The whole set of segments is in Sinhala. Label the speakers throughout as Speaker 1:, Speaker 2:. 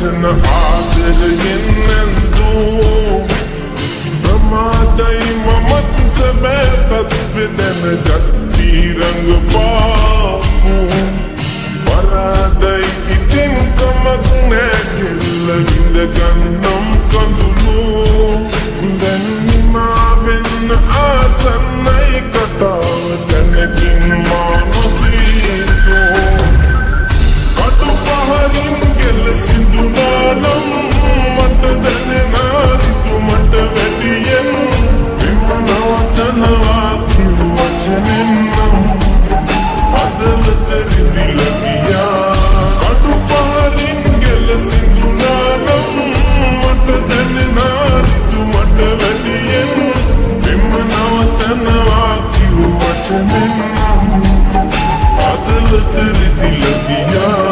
Speaker 1: වචන ආදරයෙන්නෙන්දු ප්‍රමාදයි මමත් සැබෑතත් වෙදැනගත් තීරංග පාපු පරාදයි ඉතින් කමක් නෑ කෙල්ල විඳගන්නම් කඳුළු දැන් නිමා වෙන්න ආසන්නයි කතාව දැනකින් මා නොසීතෝ කටු පහරින් ගෙල සිඳුනානම් මට දැනෙනා රිතු මට වැඩියෙන් එම නවතනවා කිව් වචනෙන් නම් අදලත රිදිල ගියා කටු පහරින් ගෙල සිඳුනානම් මට දැනෙනා රිතු මට වැඩියෙන් එම නවතනවා කිව් වචනෙන් නම් අදලත රිදිල ගියා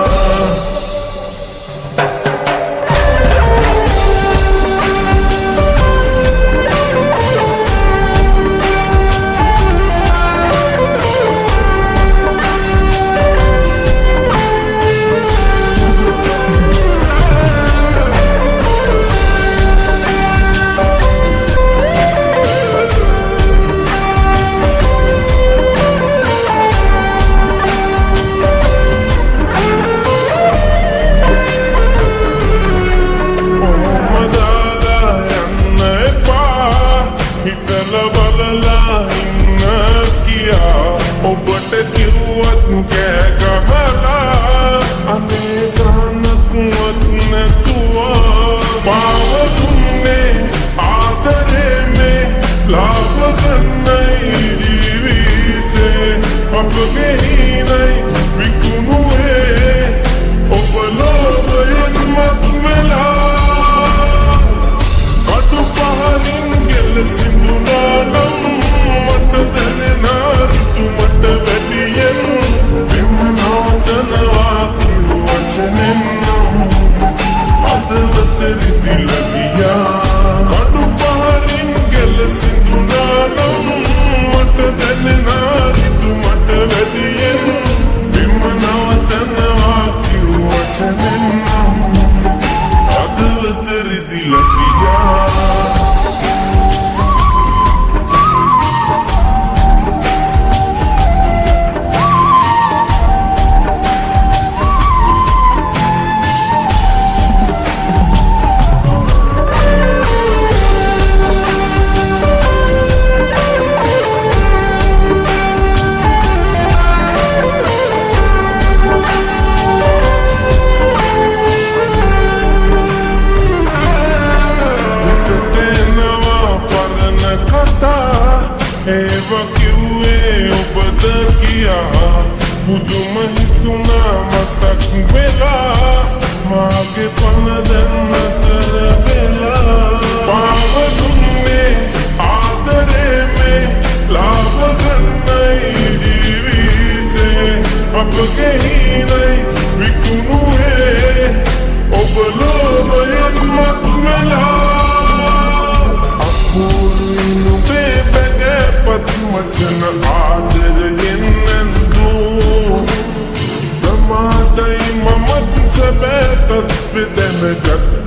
Speaker 1: ඔබට කිව්වත් කෑ ගහලා අනේ ගානක්වත් නැතුවා පාව දුන්නේ ආදරේ මේ ලාභ ගන්නයි ජීවිතේ අපගේ හිනයි විකුණුවේ ඔබ ලෝභයෙන් මත් වෙලා කටු පහලින් ගෙල සිඳුනානම් මට දැනෙනා රිතු මට වැඩියෙන් එම නවතනවා කිව් වචනෙන් නම් අදලත රිදිල ගියා කටු පහරින් ගෙල සිඳුනානම් මට දැනෙනා රිතු මට වැඩියෙන් එම නවතනවා කිව් වචනෙන් නම් අදලත රිදිල ගියා ඒවා කිව්වේ ඔබද කියා මුදුම හිතුනා මතක් වෙලා මාගේ පන දැන් නතර වෙලා පාව දුන්නේ ආදරේ මේ ලාභ ගන්නයි ජීවිතේ අපගේ හිනයි විකුණුවේ ඔබ ලෝභයෙන් මත් වෙලා අකුරුයි නුඹේ වචන ආදරයෙන්නෙන්දු ප්‍රමාදයි මමත් සැබෑතත් වෙදැනගත්